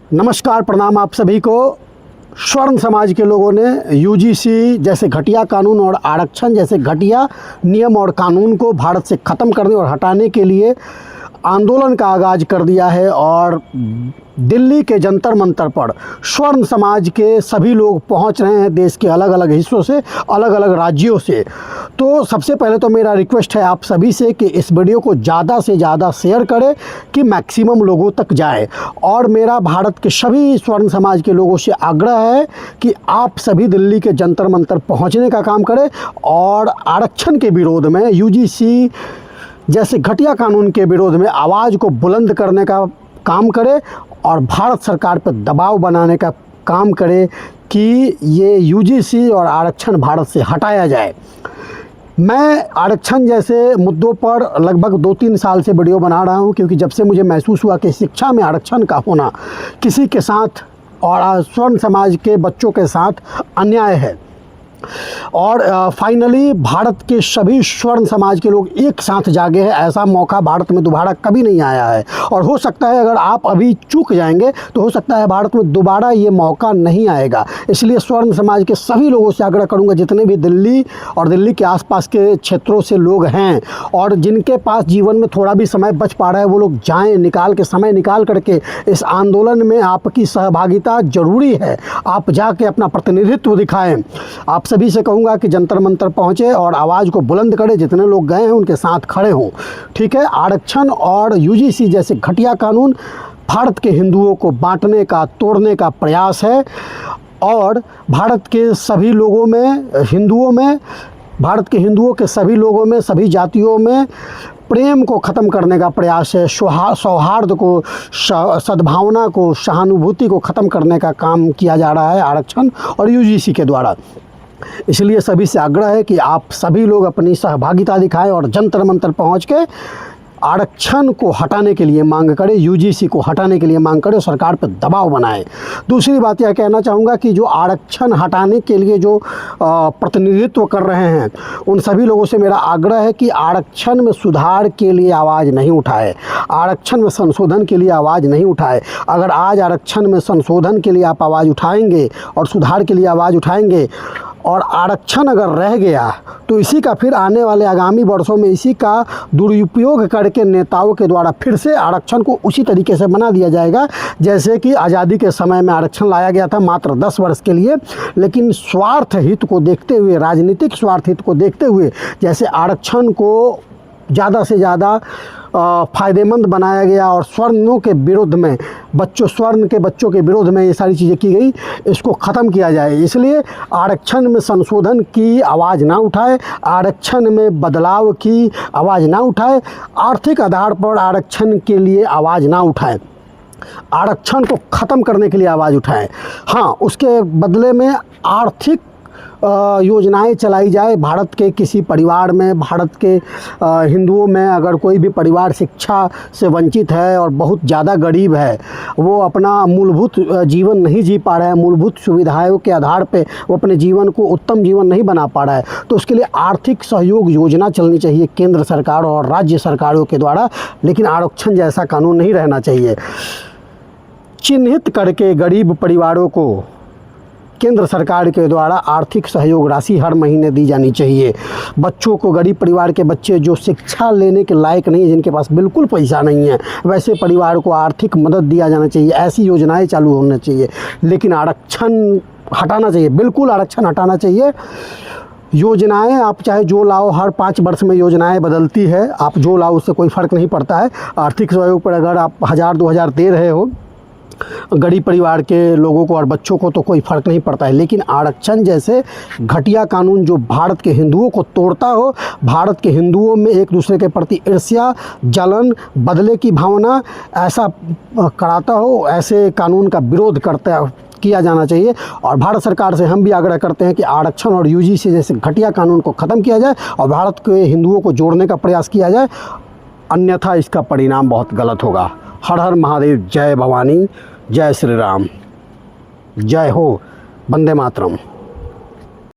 नमस्कार, प्रणाम आप सभी को। स्वर्ण समाज के लोगों ने यूजीसी जैसे घटिया कानून और आरक्षण जैसे घटिया नियम और कानून को भारत से ख़त्म करने और हटाने के लिए आंदोलन का आगाज़ कर दिया है और दिल्ली के जंतर मंतर पर स्वर्ण समाज के सभी लोग पहुंच रहे हैं, देश के अलग अलग हिस्सों से, अलग अलग राज्यों से। तो सबसे पहले तो मेरा रिक्वेस्ट है आप सभी से कि इस वीडियो को ज़्यादा से ज़्यादा शेयर करें कि मैक्सिमम लोगों तक जाए। और मेरा भारत के सभी स्वर्ण समाज के लोगों से आग्रह है कि आप सभी दिल्ली के जंतर मंतर पहुँचने का काम करें और आरक्षण के विरोध में, यूजीसी जैसे घटिया कानून के विरोध में आवाज़ को बुलंद करने का काम करे और भारत सरकार पर दबाव बनाने का काम करे कि ये यूजीसी और आरक्षण भारत से हटाया जाए। मैं आरक्षण जैसे मुद्दों पर लगभग 2-3 साल से वीडियो बना रहा हूँ, क्योंकि जब से मुझे महसूस हुआ कि शिक्षा में आरक्षण का होना किसी के साथ और स्वर्ण समाज के बच्चों के साथ अन्याय है। और फाइनली भारत के सभी स्वर्ण समाज के लोग एक साथ जागे हैं। ऐसा मौका भारत में दोबारा कभी नहीं आया है और हो सकता है अगर आप अभी चूक जाएंगे तो हो सकता है भारत में दोबारा ये मौका नहीं आएगा। इसलिए स्वर्ण समाज के सभी लोगों से आग्रह करूंगा, जितने भी दिल्ली और दिल्ली के आसपास के क्षेत्रों से लोग हैं और जिनके पास जीवन में थोड़ा भी समय बच पा रहा है, वो लोग जाएँ, समय निकाल करके इस आंदोलन में आपकी सहभागिता जरूरी है। आप जाके अपना प्रतिनिधित्व दिखाएँ। आप सभी से कहूँगा कि जंतर मंतर पहुँचे और आवाज़ को बुलंद करें, जितने लोग गए हैं उनके साथ खड़े हों। ठीक है, आरक्षण और यूजीसी जैसे घटिया कानून भारत के हिंदुओं को बांटने का, तोड़ने का प्रयास है और भारत के सभी लोगों में, भारत के हिंदुओं के सभी लोगों में, सभी जातियों में प्रेम को ख़त्म करने का प्रयास है। सौहार्द को, सद्भावना को, सहानुभूति को ख़त्म करने का काम किया जा रहा है आरक्षण और यूजीसी के द्वारा। इसलिए सभी से आग्रह है कि आप सभी लोग अपनी सहभागिता दिखाएं और जंतर मंतर पहुंच के आरक्षण को हटाने के लिए मांग करें, यूजीसी को हटाने के लिए मांग करें, सरकार पर दबाव बनाएं। दूसरी बात यह कहना चाहूँगा कि जो आरक्षण हटाने के लिए जो प्रतिनिधित्व कर रहे हैं, उन सभी लोगों से मेरा आग्रह है कि आरक्षण में सुधार के लिए आवाज़ नहीं उठाए, आरक्षण में संशोधन के लिए आवाज़ नहीं उठाए। अगर आज आरक्षण में संशोधन के लिए आप आवाज़ उठाएंगे और सुधार के लिए आवाज़ उठाएंगे और आरक्षण अगर रह गया तो इसी का फिर आने वाले आगामी वर्षों में इसी का दुरुपयोग करके नेताओं के द्वारा फिर से आरक्षण को उसी तरीके से बना दिया जाएगा जैसे कि आज़ादी के समय में आरक्षण लाया गया था मात्र 10 वर्ष के लिए। लेकिन स्वार्थ हित को देखते हुए, राजनीतिक स्वार्थ हित को देखते हुए जैसे आरक्षण को ज़्यादा से ज़्यादा फ़ायदेमंद बनाया गया और स्वर्णों के विरोध में, स्वर्ण के बच्चों के विरोध में ये सारी चीज़ें की गई, इसको ख़त्म किया जाए। इसलिए आरक्षण में संशोधन की आवाज़ ना उठाए, आरक्षण में बदलाव की आवाज़ ना उठाए, आर्थिक आधार पर आरक्षण के लिए आवाज़ ना उठाए, आरक्षण को ख़त्म करने के लिए आवाज़ उठाएं। हाँ, उसके बदले में आर्थिक योजनाएं चलाई जाए। भारत के किसी परिवार में, भारत के हिंदुओं में अगर कोई भी परिवार शिक्षा से वंचित है और बहुत ज़्यादा गरीब है, वो अपना मूलभूत जीवन नहीं जी पा रहा है, मूलभूत सुविधाओं के आधार पे वो अपने जीवन को उत्तम जीवन नहीं बना पा रहा है, तो उसके लिए आर्थिक सहयोग योजना चलनी चाहिए केंद्र सरकार और राज्य सरकारों के द्वारा। लेकिन आरक्षण जैसा कानून नहीं रहना चाहिए। चिन्हित करके गरीब परिवारों को केंद्र सरकार के द्वारा आर्थिक सहयोग राशि हर महीने दी जानी चाहिए। बच्चों को, गरीब परिवार के बच्चे जो शिक्षा लेने के लायक नहीं है, जिनके पास बिल्कुल पैसा नहीं है, वैसे परिवार को आर्थिक मदद दिया जाना चाहिए। ऐसी योजनाएं चालू होनी चाहिए। लेकिन आरक्षण हटाना चाहिए, बिल्कुल आरक्षण हटाना चाहिए। योजनाएं आप चाहे जो लाओ, हर 5 वर्ष में योजनाएं बदलती है, आप जो लाओ उससे कोई फ़र्क नहीं पड़ता है। आर्थिक सहयोग पर अगर आप 1000-2000 दे रहे हो गरीब परिवार के लोगों को और बच्चों को तो कोई फ़र्क नहीं पड़ता है। लेकिन आरक्षण जैसे घटिया कानून जो भारत के हिंदुओं को तोड़ता हो, भारत के हिंदुओं में एक दूसरे के प्रति ईर्ष्या, जलन, बदले की भावना ऐसा कराता हो, ऐसे कानून का विरोध किया जाना चाहिए। और भारत सरकार से हम भी आग्रह करते हैं कि आरक्षण और यूजीसी जैसे घटिया कानून को ख़त्म किया जाए और भारत के हिंदुओं को जोड़ने का प्रयास किया जाए, अन्यथा इसका परिणाम बहुत गलत होगा। हर हर महादेव, जय भवानी, जय श्री राम, जय हो, वंदे मातरम।